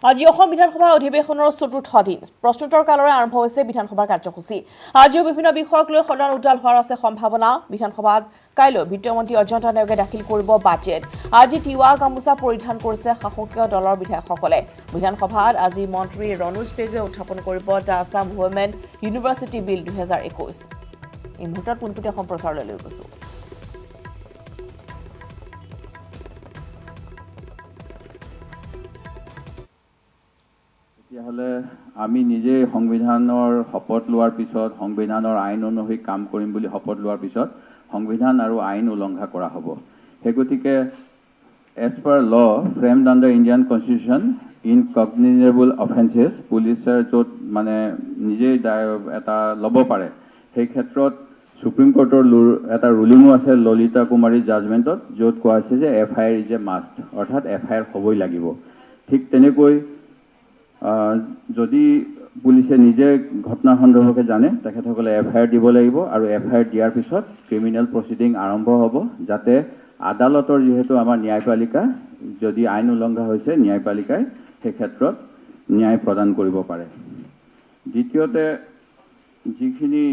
আজি অসম বিধানসভা অধিৱেশনৰ চতুৰ্থ দিন প্ৰশ্নোত্তৰ কালৰে আৰম্ভ হৈছে বিধানসভাৰ কাৰ্যসূচী। আজিও বিভিন্ন বিষয়ক লৈ সদন উজ্জ্বল হোৱাৰ আছে সম্ভাৱনা। বিধানসভাত কাইলৈ বিত্তমন্ত্ৰী অজন্তা নেওগে দাখিল কৰিব বাজেট। আজি তিৱা গামোচা পৰিধান কৰিছে শাসকীয় দলৰ বিধায়কসকলে। বিধানসভাত আজি মন্ত্ৰী ৰণোজ পেগুৱে উত্থাপন কৰিব দ্য আছাম ৱুমেন ইউনিভাৰ্চিটি বিল 2021। এই মুহূৰ্তত পোনপটীয়া সম্প্ৰচাৰলৈ লৈ গৈছো। তেতিয়াহ'লে আমি নিজে সংবিধানৰ শপত লোৱাৰ পিছত সংবিধানৰ আইন অনুসৰি কাম কৰিম বুলি শপত লোৱাৰ পিছত সংবিধান আৰু আইন উলংঘা কৰা হ'ব। সেই গতিকে as per law framed under Indian constitution in cognizable offences পুলিচে য'ত মানে নিজেই এটা ল'ব পাৰে, সেই ক্ষেত্ৰত সুপ্ৰিম কোৰ্টৰ এটা ৰুলিঙো আছে ললিতা কুমাৰী জাজমেণ্টত, য'ত কোৱা হৈছে যে FIR ইজ এ মাষ্ট, অৰ্থাৎ FIR হ'বই লাগিব। ঠিক তেনেকৈ যদি পুলিচে নিজে ঘটনাৰ সন্দৰ্ভকে জানে তেখেতসকলে FIR দিব লাগিব আৰু FIR দিয়াৰ পিছত ক্ৰিমিনেল প্ৰচিডিং আৰম্ভ হ'ব, যাতে আদালতৰ যিহেতু আমাৰ ন্যায়পালিকা, যদি আইন উলংঘা হৈছে ন্যায়পালিকাই সেই ক্ষেত্ৰত ন্যায় প্ৰদান কৰিব পাৰে। দ্বিতীয়তে যিখিনি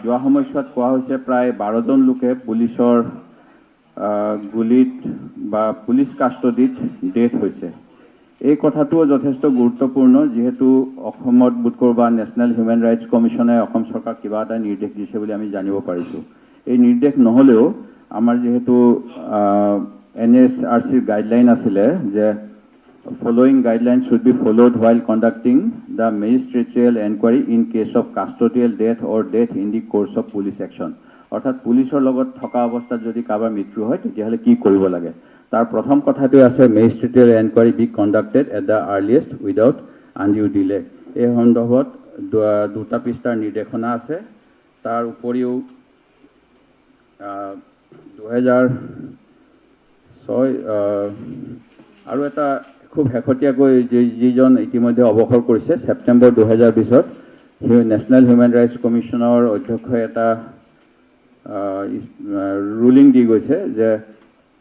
যোৱা সময়ছোৱাত কোৱা হৈছে প্ৰায় 12জন লোকে পুলিচৰ গুলিত বা পুলিচ কাষ্টডিত ডেথ হৈছে। এই কথাটোও যথেষ্ট গুৰুত্বপূৰ্ণ, যিহেতু অসমত বোধকৰোঁ বা নেশ্যনেল হিউমেন ৰাইটছ কমিশ্যনে অসম চৰকাৰক কিবা এটা নিৰ্দেশ দিছে বুলি আমি জানিব পাৰিছোঁ। এই নিৰ্দেশ নহ'লেও আমাৰ যিহেতু NSRCৰ গাইডলাইন আছিলে যে following guideline should be followed while conducting the magisterial enquiry in case of custodial death or death in the course of police action. অৰ্থাৎ পুলিচৰ লগত থকা অৱস্থাত যদি কাৰোবাৰ মৃত্যু হয় তেতিয়াহ'লে কি কৰিব লাগে। তাৰ প্ৰথম কথাটো আছে magisterial enquiry be conducted at the earliest without undue delay. এই সন্দৰ্ভত 2টা পৃষ্ঠাৰ নিৰ্দেশনা আছে। তাৰ উপৰিও 2006 আৰু এটা খুব শেহতীয়াকৈ যিজন ইতিমধ্যে অৱসৰ কৰিছে ছেপ্টেম্বৰ 2020ত নেশ্যনেল হিউমেন ৰাইটছ কমিশ্যনৰ অধ্যক্ষই এটা ৰুলিং দি গৈছে যে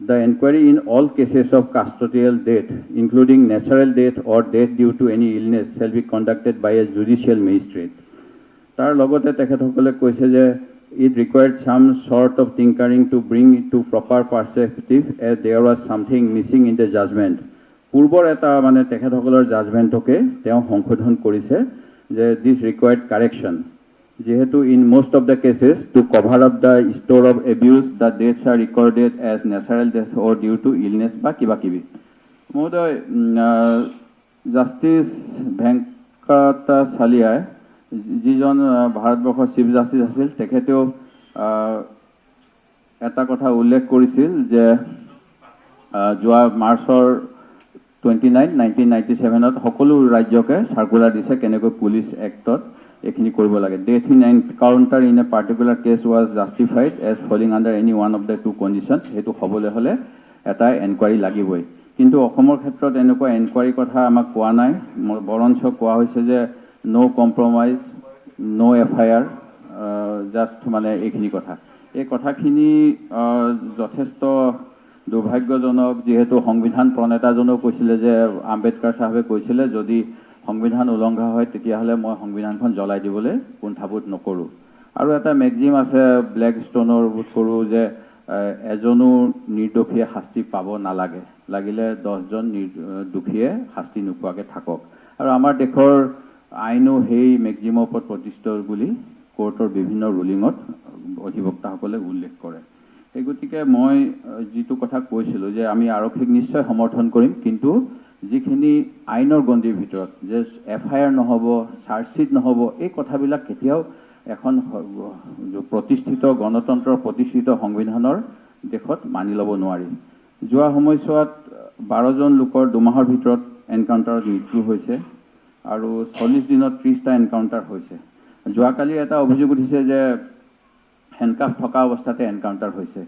the inquiry in all cases of custodial death, including natural death or death due to any illness, shall be conducted by a judicial magistrate. Tar logote tekhetokole koise je it required some sort of tinkering to bring it to proper perspective as there was something missing in the judgment. Purbor eta mane tekhethokolor judgment hoke teo সংশোধন কৰিছে যে this required correction. যেহেতু in most of the cases to cover up the store of abuse, the deaths are recorded as natural death or due to illness বা কিবা কিবি। মহোদয়, justice ভেংকটাচালিয়াই যিজন ভাৰতবৰ্ষৰ চিফ জাষ্টিছ আছিল তেখেতেও এটা কথা উল্লেখ কৰিছিল যে যোৱা মাৰ্চৰ 29, 1997ত সকলো ৰাজ্যকে চাৰ্কুলাৰ দিছে কেনেকৈ পুলিচ এক্টত এইখিনি কৰিব লাগে। Death in encounter in a particular case was justified as falling under any one of the two condition. সেইটো হ'বলৈ হ'লে এটা এনকুৱাৰী লাগিবই, কিন্তু অসমৰ ক্ষেত্ৰত এনেকুৱা এনকুৱাৰী কথা আমাক কোৱা নাই। বৰঞ্চ কোৱা হৈছে যে ন' কম্প্ৰমাইজ, ন' FIR, জাষ্ট মানে এইখিনি কথা। এই কথাখিনি যথেষ্ট দুৰ্ভাগ্যজনক, যিহেতু সংবিধান প্ৰণেতাজনেও কৈছিলে যে আম্বেদকাৰ চাহাবে কৈছিলে যদি সংবিধান উলংঘা হয় তেতিয়াহ'লে মই সংবিধানখন জ্বলাই দিবলৈ কুণ্ঠাবোধ নকৰোঁ। আৰু এটা মেগজিম আছে ব্লেক ষ্টনৰ বোধ কৰোঁ যে এজনো নিৰ্দোষীয়ে শাস্তি পাব নালাগে, লাগিলে 10জন দোষীয়ে শাস্তি নোপোৱাকৈ থাকক। আৰু আমাৰ দেশৰ আইনো সেই মেগজিমৰ ওপৰত প্ৰতিষ্ঠিত বুলি কোৰ্টৰ বিভিন্ন ৰুলিঙত অধিবক্তাসকলে উল্লেখ কৰে। সেই গতিকে মই যিটো কথা কৈছিলোঁ যে আমি আৰক্ষীক নিশ্চয় সমৰ্থন কৰিম, কিন্তু যিখিনি আইনৰ গণ্ডিৰ ভিতৰত যে FIR নহ'ব, চাৰ্জশ্বিট নহ'ব, এই কথাবিলাক কেতিয়াও এখন প্ৰতিষ্ঠিত গণতন্ত্ৰৰ প্ৰতিষ্ঠিত সংবিধানৰ দেশত মানি ল'ব নোৱাৰি। যোৱা সময়ছোৱাত 12জন লোকৰ 2 মাহৰ ভিতৰত এনকাউণ্টাৰত মৃত্যু হৈছে আৰু 40 দিনত 30টা এনকাউণ্টাৰ হৈছে। যোৱাকালি এটা অভিযোগ উঠিছে যে হেণ্ডকাফ থকা অৱস্থাতে এনকাউণ্টাৰ হৈছে।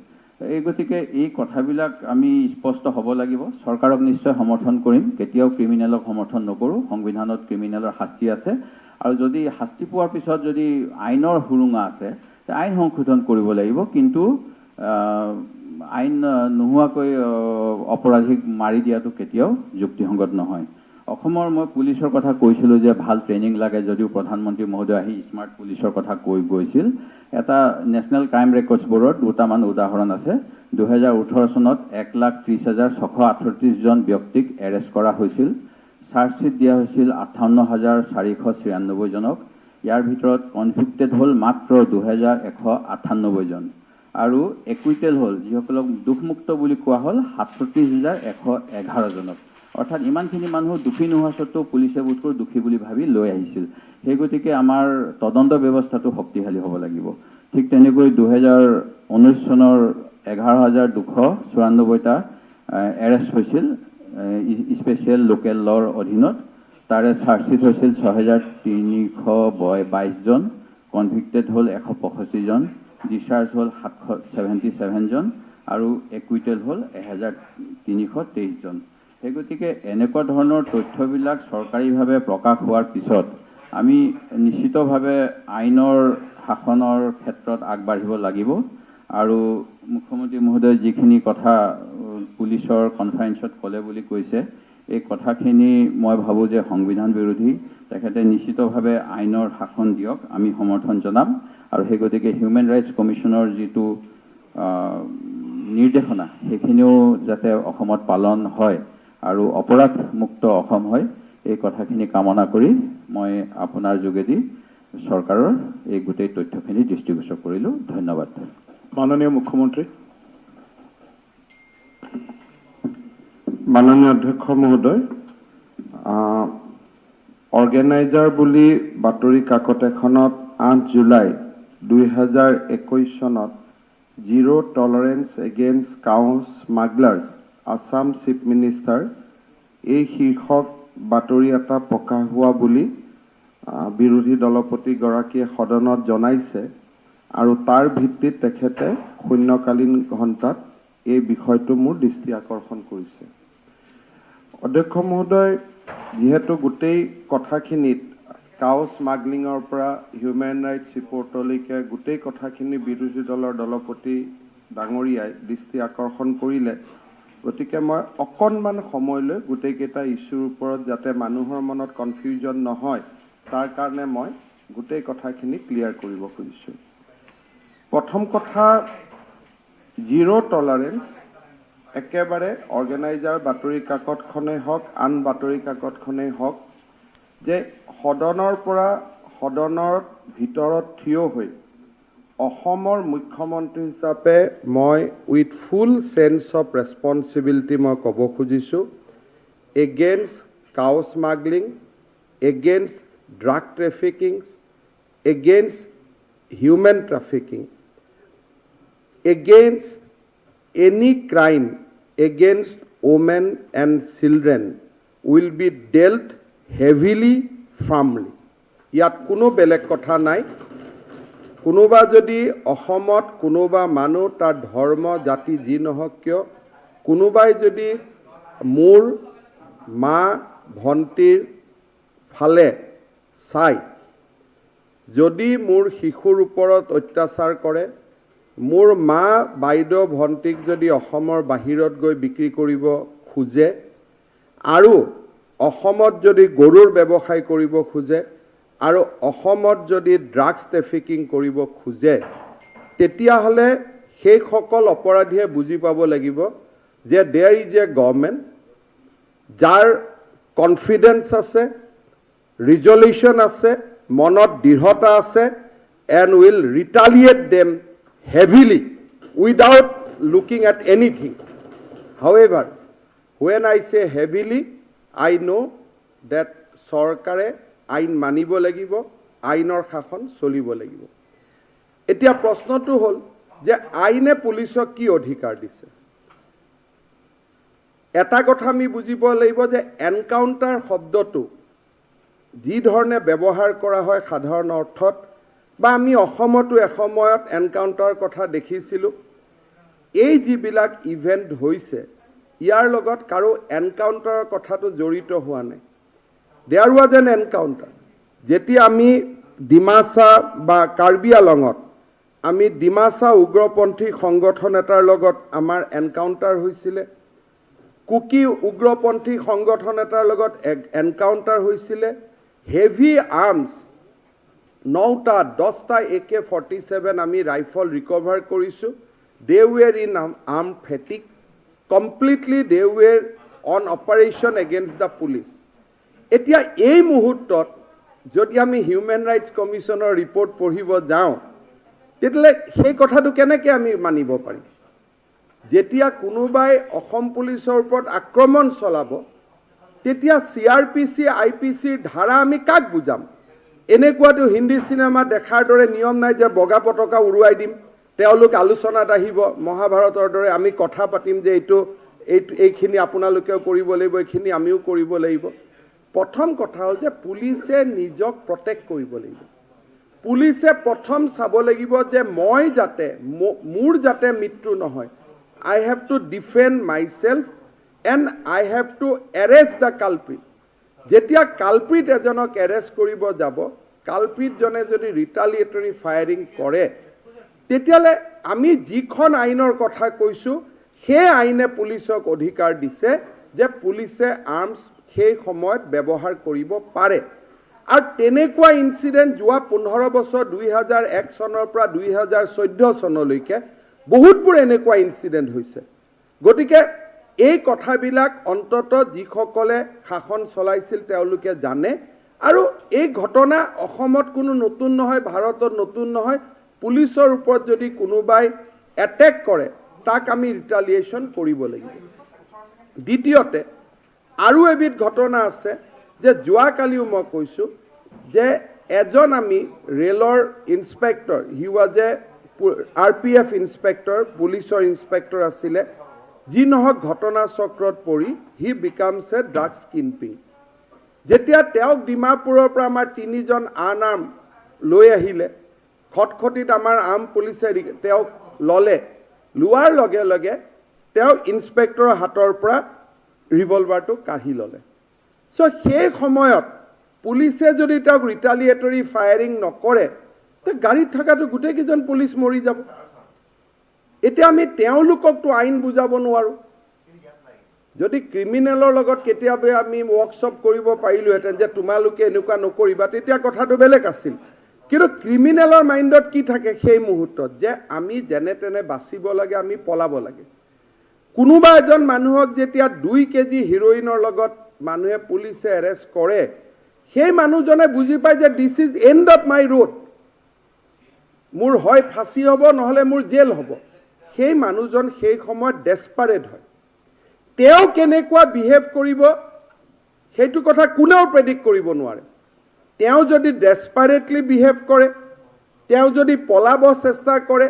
এই গতিকে এই কথাবিলাক আমি স্পষ্ট হ'ব লাগিব। চৰকাৰক নিশ্চয় সমৰ্থন কৰিম, কেতিয়াও ক্ৰিমিনেলক সমৰ্থন নকৰোঁ। সংবিধানত ক্ৰিমিনেলৰ শাস্তি আছে, আৰু যদি শাস্তি পোৱাৰ পিছত যদি আইনৰ সুৰুঙা আছে আইন সংশোধন কৰিব লাগিব, কিন্তু আইন নোহোৱাকৈ অপৰাধীক মাৰি দিয়াটো কেতিয়াও যুক্তিসংগত নহয়। অসমৰ মই পুলিচৰ কথা কৈছিলোঁ যে ভাল ট্ৰেইনিং লাগে, যদিও প্ৰধানমন্ত্ৰী মহোদয় আহি স্মাৰ্ট পুলিচৰ কথা কৈ গৈছিল। এটা নেশ্যনেল ক্ৰাইম ৰেকৰ্ডছ ব্যুৰত দুটামান উদাহৰণ আছে। 2018 চনত 1,30,638 জন ব্যক্তিক এৰেষ্ট কৰা হৈছিল। চাৰ্জশ্বিট দিয়া হৈছিল 58,496 জনক। ইয়াৰ ভিতৰত কনভিক্টেড হ'ল মাত্ৰ 2,198 জন, আৰু একুইটেল হ'ল, যিসকলক দোষমুক্ত বুলি কোৱা হ'ল, 37,111 জনক। অৰ্থাৎ ইমানখিনি মানুহ দোষী নোহোৱা স্বত্বেও পুলিচে বোধকৰো দোষী বুলি ভাবি লৈ আহিছিল। সেই গতিকে আমাৰ তদন্ত ব্যৱস্থাটো শক্তিশালী হ'ব লাগিব। ঠিক তেনেকৈ 2019 চনৰ 11,294টা এৰেষ্ট হৈছিল স্পেচিয়েল লোকেল লৰ অধীনত। তাৰে চাৰ্জশ্বিট হৈছিল 6,322 জন, কনভিক্টেড হ'ল 165 জন, ডিচাৰ্জ হ'ল 777 জন, আৰু একুইটেল হ'ল 1,323 জন। সেই গতিকে এনেকুৱা ধৰণৰ তথ্যবিলাক চৰকাৰীভাৱে প্ৰকাশ হোৱাৰ পিছত আমি নিশ্চিতভাৱে আইনৰ শাসনৰ ক্ষেত্ৰত আগবাঢ়িব লাগিব। আৰু মুখ্যমন্ত্ৰী মহোদয় যিখিনি কথা পুলিচৰ কনফাৰেন্সত ক'লে বুলি কৈছে, এই কথাখিনি মই ভাবোঁ যে সংবিধান বিৰোধী। তেখেতে নিশ্চিতভাৱে আইনৰ শাসন দিয়ক, আমি সমৰ্থন জনাম। আৰু সেই গতিকে হিউমেন ৰাইটছ কমিশ্যনৰ যিটো নিৰ্দেশনা, সেইখিনিও যাতে অসমত পালন হয় আৰু অপৰাধমুক্ত অসম হয়, এই কথাখিনি কামনা কৰি মই আপোনাৰ যোগেদি চৰকাৰৰ এই গোটেই তথ্যখিনি দৃষ্টিগোচৰ কৰিলোঁ। ধন্যবাদ। মাননীয় মুখ্যমন্ত্ৰী। মাননীয় অধ্যক্ষ মহোদয়, অৰ্গেনাইজাৰ বুলি বাতৰি কাকত এখনত 8 জুলাই 2021 চনত zero' tolerance against cow smugglers Assam chief minister, এই শীৰ্ষক বাতৰি এটা প্ৰকাশ হোৱা বুলি বিৰোধী দলপতিগৰাকীয়ে সদনত জনাইছে, আৰু তাৰ ভিত্তিত তেখেতে শূন্যকালীন ঘণ্টাত এই বিষয়টো মোৰ দৃষ্টি আকৰ্ষণ কৰিছে। অধ্যক্ষ মহোদয়, যিহেতু গোটেই কথাখিনিত কাউ স্মাগলিঙৰ পৰা হিউমেন ৰাইটছ ৰিপৰ্টলৈকে গোটেই কথাখিনি বিৰোধী দলৰ দলপতি ডাঙৰীয়াই দৃষ্টি আকৰ্ষণ কৰিলে, গতিকে মই অকণমান সময়লৈ গোটেইকেইটা ইছ্যুৰ ওপৰত যাতে মানুহৰ মনত কনফিউজন নহয়, তাৰ কাৰণে মই গোটেই কথাখিনি ক্লিয়াৰ কৰিব খুজিছোঁ। প্ৰথম কথা, জিৰ' টলাৰেন্স একেবাৰে অৰ্গেনাইজাৰ বাতৰি কাকতখনেই হওক, আন বাতৰি কাকতখনেই হওক, যে সদনৰ পৰা সদনৰ ভিতৰত থিয় হৈ অসমৰ মুখ্যমন্ত্ৰী হিচাপে মই with full sense of responsibility মই ক'ব খুজিছোঁ, against cow smuggling, against drug trafficking, against human trafficking, against any crime against women and children will be dealt heavily, firmly. ইয়াত কোনো বেলেগ কথা নাই। কোনোবা যদি অসমত কোনোবা মানুহ তাৰ ধৰ্ম জাতি যি নহওক কিয়, কোনোবাই যদি মোৰ মা ভণ্টিৰ ফালে চাই যদি মোৰ শিশুৰ ওপৰত অত্যাচাৰ কৰে, মোৰ মা বাইদেউ ভণ্টিক যদি অসমৰ বাহিৰত গৈ বিক্ৰী কৰিব খোজে, আৰু অসমত যদি গৰুৰ ব্যৱসায় কৰিব খোজে, আৰু অসমত যদি ড্ৰাগছ ট্ৰেফিকিং কৰিব খোজে, তেতিয়াহ'লে সেইসকল অপৰাধীয়ে বুজি পাব লাগিব যে দেয়াৰ ইজ এ গভৰ্ণমেণ্ট যাৰ কনফিডেন্স আছে, ৰিজলিউশ্যন আছে, মনত দৃঢ়তা আছে, and will retaliate them heavily without looking at anything. However, when I say heavily, I know that চৰকাৰে আইন মানিব লাগিব, আইনৰ শাসন চলিব লাগিব। এতিয়া প্ৰশ্নটো হ'ল যে আইনে পুলিচক কি অধিকাৰ দিছে। এটা কথা আমি বুজিব লাগিব যে এনকাউণ্টাৰ শব্দটো যি ধৰণে ব্যৱহাৰ কৰা হয় সাধাৰণ অৰ্থত, বা আমি অসমতো এসময়ত এনকাউণ্টাৰ কথা দেখিছিলোঁ, এই যিবিলাক ইভেণ্ট হৈছে ইয়াৰ লগত কাৰো এনকাউণ্টাৰৰ কথাটো জড়িত হোৱা নাই। There was an encounter. যেতিয়া আমি ডিমাচা বা কাৰ্বি আলঙত আমি ডিমাচা উগ্ৰপন্থী সংগঠন এটাৰ লগত আমাৰ এনকাউণ্টাৰ হৈছিলে, কুকি উগ্ৰপন্থী সংগঠন এটাৰ লগত এনকাউণ্টাৰ হৈছিলে হেভি আৰ্মছ 9টা 10টা AK-47 আমি ৰাইফল ৰিকভাৰ কৰিছোঁ they were in armed fatigue completely they were on operation against the police এতিয়া এই মুহূৰ্তত যদি আমি হিউম্যান ৰাইটস কমিশনৰ ৰিপৰ্ট পঢ়িব যাওঁ তেতিয়ালে সেই কথাটো কেনেকৈ আমি মানিব পাৰিম যেতিয়া কোনোবাই অসম পুলিচৰ ওপৰত আক্ৰমণ চলাব তেতিয়া CRPC IPCৰ ধাৰা আমি কাক বুজাম এনেকুৱাটো হিন্দী সিনেমা দেখাৰ দৰে নিয়ম নাই যে বগা পতাকা উৰুৱাই দিম তেওঁলোক আলোচনাত আহিব মহাভাৰতৰ দৰে আমি কথা পাতিম যে এইখিনি আপোনালোকেও কৰিব লাগিব এইখিনি আমিও কৰিব লাগিব প্ৰথম কথা হ'ল যে পুলিচে নিজক প্ৰটেক্ট কৰিব লাগিব পুলিচে প্ৰথম চাব লাগিব যে মই যাতে মোৰ যাতে মৃত্যু নহয় I have to defend myself and I have to arrest the culprit যেতিয়া কালপ্ৰিট এজনক এৰেষ্ট কৰিব যাব কালপ্ৰিটজনে যদি ৰিটালিয়েটৰি ফায়াৰিং কৰে তেতিয়ালে আমি যিখন আইনৰ কথা কৈছো সেই আইনে পুলিচক অধিকাৰ দিছে যে পুলিচে আৰ্মছ সেই সময়ত ব্যৱহাৰ কৰিব পাৰে আৰু তেনেকুৱা ইনসিডেন্ট যোৱা 15 বছৰ 2001 চনৰ পৰা 2014 চনলৈকে বহুতবোৰ এনেকুৱা ইনসিডেন্ট হৈছে গতিকে এই কথাবিলাক অন্তত যিসকলে শাসন চলাইছিল তেওঁলোকে জানে আৰু এই ঘটনা অসমত কোনো নতুন নহয় ভাৰতত নতুন নহয় পুলিচৰ ওপৰত যদি কোনোবাই এটেক কৰে তাক আমি ৰিটালিয়েশ্যন কৰিব লাগিব দ্বিতীয়তে আৰু এবিধ ঘটনা আছে যে যোৱাকালিও মই কৈছো যে এজন আমি ৰেলৰ ইনস্পেক্টৰ হি ওয়াজ এ RPF ইনস্পেক্টৰ পুলিচৰ ইনস্পেক্টৰ আছিলে যি নহক ঘটনা চক্ৰত পৰি হি বিকামছ এ ড্ৰাগছ কিনপিং যেতিয়া তেওঁক ডিমাপুৰৰ পৰা আমাৰ তিনিজন আনআৰ্ম লৈ আহিলে খটখটিত আমাৰ আৰ্ম পুলিচে তেওঁক ললে লোৱাৰ লগে লগে তেওঁ ইনস্পেক্টৰৰ হাতৰ পৰা ৰিভলভাৰটো কাঢ়ি ললে সো সেই সময়ত পুলিচে যদি তেওঁক ৰিটালিয়েটৰি ফায়াৰিং নকৰে তে গাড়ীত থকাটো গোটেই কিজন পুলিচ মৰি যাব এতিয়া আমি তেওঁলোককটো আইন বুজাব নোৱাৰো যদি ক্ৰিমিনেলৰ লগত কেতিয়াবা আমি ওয়াৰ্কশ্বপ কৰিব পাৰিলোহেঁতেন যে তোমালোকে এনেকুৱা নকৰিবা তেতিয়া কথাটো বেলেগ আছিল কিন্তু ক্ৰিমিনেলৰ মাইণ্ডত কি থাকে সেই মুহূৰ্তত যে আমি যেনে তেনে বাচিব লাগে আমি পলাব লাগে কোনোবা এজন মানুহক যেতিয়া 2 কেজি হিৰোইনৰ লগত মানুহে পুলিচে এৰেষ্ট কৰে সেই মানুহজনে বুজি পায় যে this is end of my road মোৰ হয় ফাঁসি হ'ব নহলে মোৰ জেল হ'ব সেই মানুহজন সেই সময়ত ডেসপাৰেট হয় তেওঁ কেনেকুৱা বিহেভ কৰিব সেইটো কথা কোনেও প্ৰেডিক্ট কৰিব নোৱাৰে তেওঁ যদি ডেসপাৰেটলি বিহেভ কৰে তেওঁ যদি পলাব চেষ্টা কৰে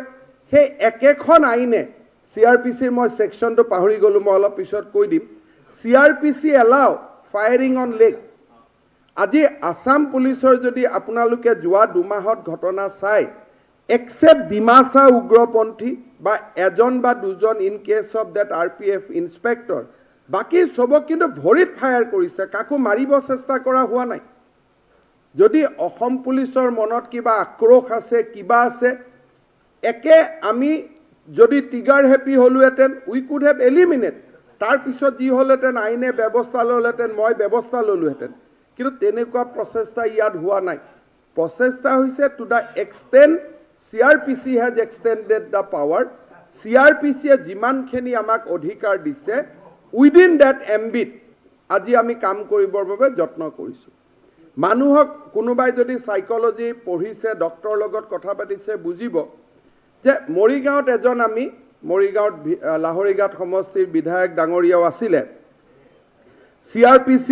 সেই একেখন আইনে CRPCৰ মই সেকশনটো পাহৰি গলো মই অলপ পিছত কৈ দিম CRPC allow firing on leg আজি আসাম পুলিচৰ যদি আপোনালোকে যোৱা 2 মাহত ঘটনা চাই except ডিমাছা উগ্ৰপন্থী বা এজন বা দুজন in case of that RPF inspector বাকি সবক কিন্তু ভৰিত ফায়াৰ কৰিছে কাকো মাৰিব চেষ্টা কৰা হোৱা নাই যদি অসম পুলিচৰ মনত কিবা আক্ৰোশ আছে কিবা আছে একে আমি যদি টিগাৰ হেপি হলুহেতেন উই কুড হেভ এলিমিনেট তাৰ পিছত যি হলহেতেন আইনে ব্যৱস্থা ললেতেন মই ব্যৱস্থা ললোহেতেন কিন্তু তেনেকুৱা প্ৰচেষ্টা ইয়াত হোৱা নাই প্ৰচেষ্টা হৈছে to the extent CRPC has extended the power CRPC যিমানখিনি আমাক অধিকাৰ দিছে উইদিন দ্যাট এম্বিট আজি আমি কাম কৰিবৰ বাবে যত্ন কৰিছো মানুহক কোনোবাই যদি সাইকোলজি পঢ়িছে ডক্টৰ লগত কথা পাতিছে বুজিব যে মৰিগাঁৱত এজন আমি মৰিগাঁৱত লাহৰিঘাট সমষ্টিৰ বিধায়ক ডাঙৰীয়াও আছিলে CRPC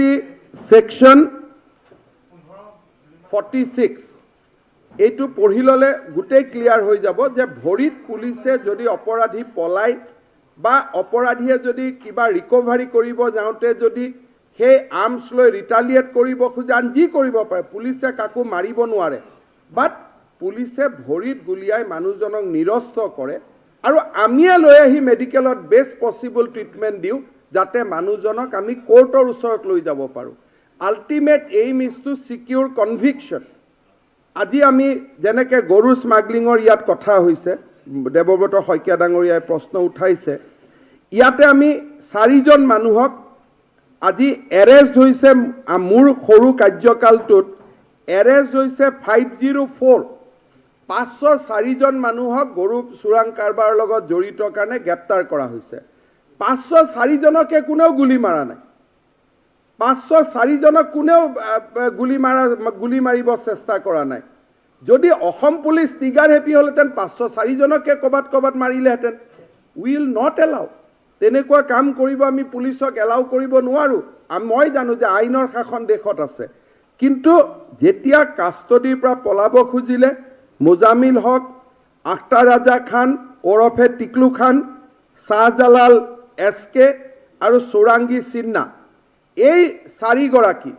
সেকশন 46 এইটো পঢ়ি ললে গোটেই ক্লিয়াৰ হৈ যাব যে ভৰিত পুলিচে যদি অপৰাধী পলাই বা অপৰাধীয়ে যদি কিবা ৰিকভাৰি কৰিব যাওঁতে যদি সেই আৰ্মছ লৈ ৰিটালিয়েট কৰিব খোজে আনজি কৰিব পাৰে পুলিচে কাকো মাৰিব নোৱাৰে বাট পুলিচে ভৰিত গুলিয়াই মানুহজনক নিৰস্ত কৰে আৰু আমিয়ে লৈ আহি মেডিকেলত বেষ্ট পসিবল ট্ৰিটমেন্ট দিও যাতে মানুহজনক আমি কোৰ্টৰ ওচৰত লৈ যাব পাৰো ultimate aim is to secure conviction আজি আমি যেনেকে গৰু স্মাগলিঙৰ ইয়াত কথা হৈছে দেৱব্ৰত শইকীয়া ডাঙৰীয়াই প্ৰশ্ন উঠাইছে ইয়াতে আমি 4জন মানুহক আজি এৰেষ্ট হৈছে মোৰ সৰু কাৰ্যকালটোত এৰেষ্ট হৈছে 504 504জন মানুহক গৰু চোৰাং কাৰবাৰৰ লগত জড়িত কাৰণে গ্ৰেপ্তাৰ কৰা হৈছে 504জনকে কোনেও গুলি মাৰা নাই 504জনক কোনেও গুলি মাৰিব চেষ্টা কৰা নাই যদি অসম পুলিচ টিগাৰ হেপি হলহেঁতেন 504জনকে কবাত মাৰিলেহেঁতেন উইল নট এলাউ তেনেকুৱা কাম কৰিব আমি পুলিচক এলাউ কৰিব নোৱাৰো মই জানো যে আইনৰ শাসন দেশত আছে কিন্তু যেতিয়া কাষ্টডিৰ পৰা পলাব খুজিলে মুজামিল হক আখতাৰ ৰাজা খান ওৰফে টিকলু খান শাহজালাল এছকে আৰু চৌৰাংগী সিন্না এই 4গৰাকী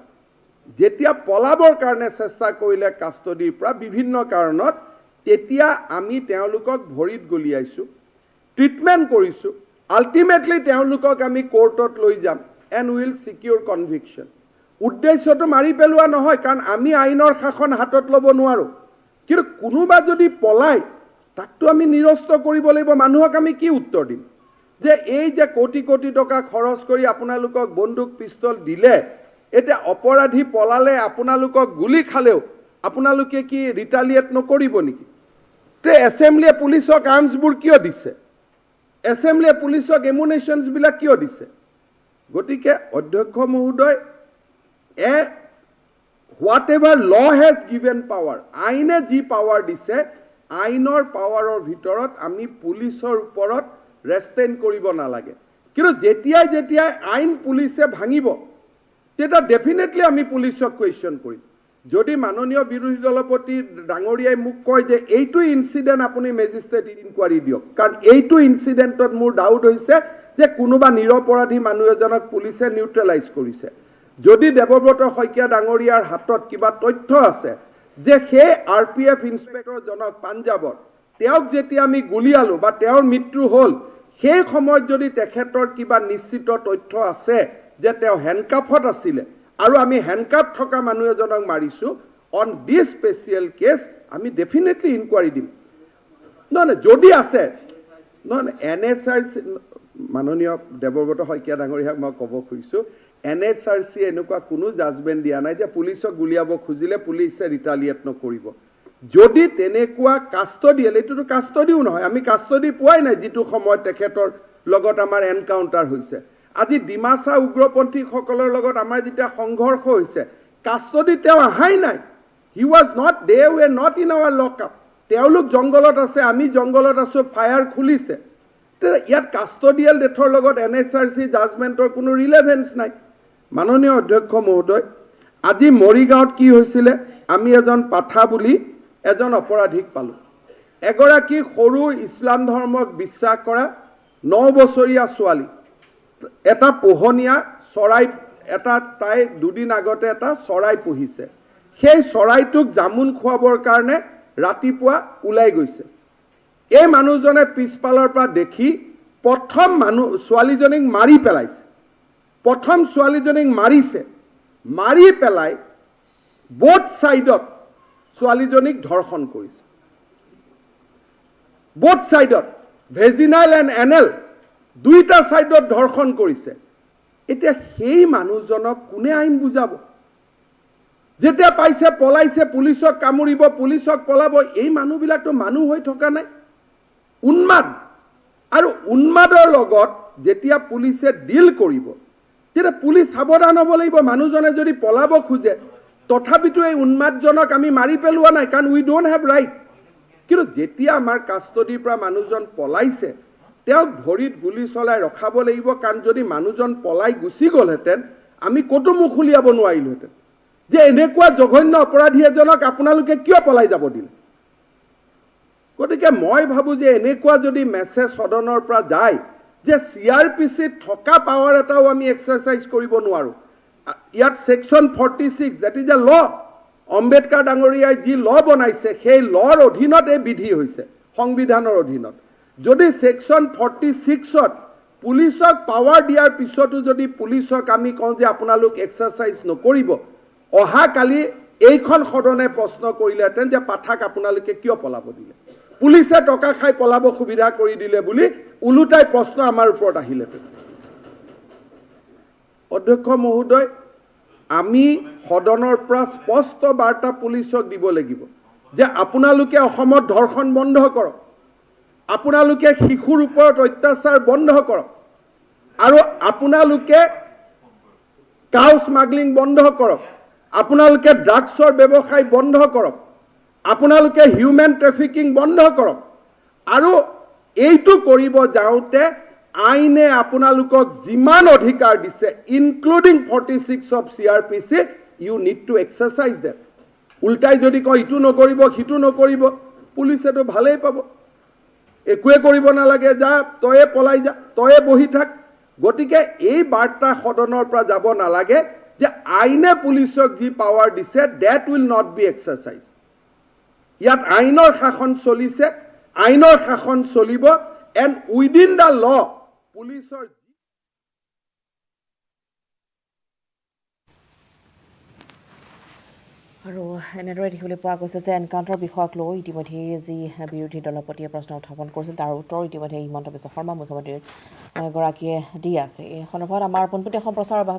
যেতিয়া পলাবৰ কাৰণে চেষ্টা কৰিলে কাষ্টডিৰ পৰা বিভিন্ন কাৰণত তেতিয়া আমি তেওঁলোকক ভৰিত গলিয়াইছো ট্ৰিটমেণ্ট কৰিছো আল্টিমেটলি তেওঁলোকক আমি কোৰ্টত লৈ যাম এণ্ড উইল সিকিউৰ কনভিকশ্যন উদ্দেশ্যটো মাৰি পেলোৱা নহয় কাৰণ আমি আইনৰ শাসন হাতত ল'ব নোৱাৰো কিন্তু কোনোবা যদি পলায় তাকতো আমি নিৰস্ত কৰিব লাগিব মানুহক আমি কি উত্তৰ দিম যে এই যে কোটি কোটি টকা খৰচ কৰি আপোনালোকক বন্দুক পিস্তল দিলে এটা অপৰাধী পলালে আপোনালোকক গুলি খালেও আপোনালোকে কি ৰিটালিয়েট নকৰিব নেকি তে এছেম্বলিয়ে পুলিচক আৰ্মছবোৰ কিয় দিছে এছেম্বলিয়ে পুলিচক এমুনেশ্যনছবিলাক কিয় দিছে গতিকে অধ্যক্ষ মহোদয় whatever law has given power আইনে যি পাৱাৰ দিছে আইনৰ পাৱাৰৰ ভিতৰত আমি পুলিচৰ ওপৰত ৰেষ্ট্ৰেইন কৰিব নালাগে কিন্তু যেতিয়াই আইন পুলিচে ভাঙিব তেতিয়া ডেফিনেটলি আমি পুলিচক কুৱেশ্যন কৰিম যদি মাননীয় বিৰোধী দলপতি ডাঙৰীয়াই মোক কয় যে এইটো ইনসিডেন্ট আপুনি মেজিষ্ট্ৰেট ইনকুৱাৰী দিয়ক কাৰণ এইটো ইনসিডেন্টত মোৰ ডাউট হৈছে যে কোনোবা নিৰপৰাধী মানুহ এজনক পুলিচে নিউট্ৰেলাইজ কৰিছে যদি দেৱব্ৰত শইকীয়া ডাঙৰীয়াৰ হাতত কিবা তথ্য আছে যে সেই আৰপিএফ ইন্সপেক্টৰ জনক পাঞ্জাবত তেওঁক যেতিয়া আমি গুলিয়ালো বা তেওঁৰ মৃত্যু হ'ল সেই সময়ত যদি তেখেতৰ কিবা নিশ্চিত তথ্য আছে যে তেওঁ হেণ্ডকাফত আছিলে আৰু আমি হেণ্ডকাফ থকা মানুহ এজনক মাৰিছো অন দিস স্পেচিয়েল কেছ আমি ডেফিনেটলি ইনকুৱাৰী দিম নহয় যদি আছে নহয় NHRC মাননীয় দেৱব্ৰত শইকীয়া ডাঙৰীয়াক মই ক'ব খুজিছোঁ NHRC এনেকুৱা কোনো জাজমেণ্ট দিয়া নাই যে পুলিচক গুলিয়াব খুজিলে পুলিচে ৰিটালিয়েট নকৰিব যদি তেনেকুৱা কাষ্টডিয়েল এইটোতো কাষ্টডিও নহয় আমি কাষ্টডি পোৱাই নাই যিটো সময়ত তেখেতৰ লগত আমাৰ এনকাউণ্টাৰ হৈছে আজি ডিমাচা উগ্ৰপন্থীসকলৰ লগত আমাৰ যেতিয়া সংঘৰ্ষ হৈছে কাষ্টডি তেওঁ আহাই নাই he was not they were not in our lockup তেওঁলোক জংগলত আছে আমি জংগলত আছো ফায়াৰ খুলিছে ইয়াত কাষ্টডিয়েল ডেথৰ লগত NHRC জাজমেণ্টৰ কোনো ৰিলেভেন্স নাই মাননীয় অধ্যক্ষ মহোদয় আজি মৰিগাঁৱত কি হৈছিলে আমি এজন পাঠা বুলি এজন অপৰাধীক পালো এগৰাকী সৰু ইছলাম ধৰ্মক বিশ্বাস কৰা 9 বছৰীয়া ছোৱালী এটা পোহনীয়া চৰাই এটা তাই দুদিন আগতে এটা চৰাই পুহিছে সেই চৰাইটোক জামুন খুৱাবৰ কাৰণে ৰাতিপুৱা ওলাই গৈছে এই মানুহজনে পিছপালৰ পৰা দেখি প্ৰথম ছোৱালীজনীক মাৰি পেলাইছে প্ৰথম ছোৱালীজনীক মাৰিছে মাৰি পেলাই বোথ সাইডত ছোৱালীজনীক ধৰ্ষণ কৰিছে বোথ সাইডত ভেজিনাল এণ্ড এনেল দুইটা সাইডত ধৰ্ষণ কৰিছে এতিয়া সেই মানুহজনক কোনে আইন বুজাব যেতিয়া পাইছে পলাইছে পুলিচক কামুৰিব পুলিচক পলাব এই মানুহবিলাকতো মানুহ হৈ থকা নাই উন্মাদ আৰু উন্মাদৰ লগত যেতিয়া পুলিচে ডিল কৰিব তেতিয়া পুলিচ সাৱধান হ'ব লাগিব মানুহজনে যদি পলাব খোজে তথাপিতো এই উন্মাদজনক আমি মাৰি পেলোৱা নাই কাৰণ উই ডোন্ট হেভ ৰাইট কিন্তু যেতিয়া আমাৰ কাষ্টডিৰ পৰা মানুহজন পলাইছে তেওঁক ভৰিত গুলি চলাই ৰখাব লাগিব কাৰণ যদি মানুহজন পলাই গুচি গ'লহেঁতেন আমি ক'তো মুখ উলিয়াব নোৱাৰিলোহেঁতেন যে এনেকুৱা জঘন্য অপৰাধী এজনক আপোনালোকে কিয় পলাই যাব দিলে গতিকে মই ভাবো যে এনেকুৱা যদি মেছেজ সদনৰ পৰা যায় যে CRPCত থকা পাৱাৰ এটাও আমি এক্সাৰচাইজ কৰিব নোৱাৰো ইয়াত সেকশন 46 দ্যাট ইজ এ ল অম্বেদকাৰ ডাঙৰীয়াই যি ল বনাইছে সেই লৰ অধীনত এই বিধি হৈছে সংবিধানৰ অধীনত যদি সেকশন 46ত পুলিচক পাৱাৰ দিয়াৰ পিছতো যদি পুলিচক আমি কওঁ যে আপোনালোক এক্সাৰচাইজ নকৰিব অহা কালি এইখন সদনে প্ৰশ্ন কৰিলেহেঁতেন যে পাঠাক আপোনালোকে কিয় পলাব দিলে পুলিচে টকা খাই পলাব সুবিধা কৰি দিলে বুলি উলুটাই প্ৰশ্ন আমাৰ ওপৰত আহিলে অধ্যক্ষ মহোদয় আমি সদনৰ পৰা স্পষ্ট বাৰ্তা পুলিচক দিব লাগিব যে আপোনালোকে অসমত ধৰ্ষণ বন্ধ কৰক আপোনালোকে শিশুৰ ওপৰত অত্যাচাৰ বন্ধ কৰক আৰু আপোনালোকে কাউ স্মাগলিং বন্ধ কৰক আপোনালোকে ড্ৰাগছৰ ব্যৱসায় বন্ধ কৰক আপোনালোকে হিউমেন ট্ৰেফিকিং বন্ধ কৰক আৰু এইটো কৰিব যাওঁতে আইনে আপোনালোকক যিমান অধিকাৰ দিছে including 46 of CRPC you need to exercise them উল্টাই যদি কয় ইটো নকৰিব সিটো নকৰিব পুলিচেতো ভালেই পাব একোৱে কৰিব নালাগে যা তয়ে পলাই যা তয়ে বহি থাক গতিকে এই বাৰ্তা সদনৰ পৰা যাব নালাগে যে আইনে পুলিচক যি পাৱাৰ দিছে that will not be exercise ইয়াত আইনৰ শাসন চলিছে আইনৰ শাসন চলিব এণ্ড উইদিন দ্য ল পুলিচৰ আৰু এনেদৰে দেখিবলৈ পোৱা গৈছে যে এনকাউণ্টাৰ বিষয়ক লৈ ইতিমধ্যে যি বিৰোধী দলৰ প্ৰতি প্ৰশ্ন উত্থাপন কৰিছিল তাৰ উত্তৰ ইতিমধ্যে হিমন্ত বিশ্ব শৰ্মা মুখ্যমন্ত্ৰীৰ গৰাকীয়ে দি আছে এই সন্দৰ্ভত আমাৰ পোনপটীয়া সম্প্ৰচাৰ অব্যাহত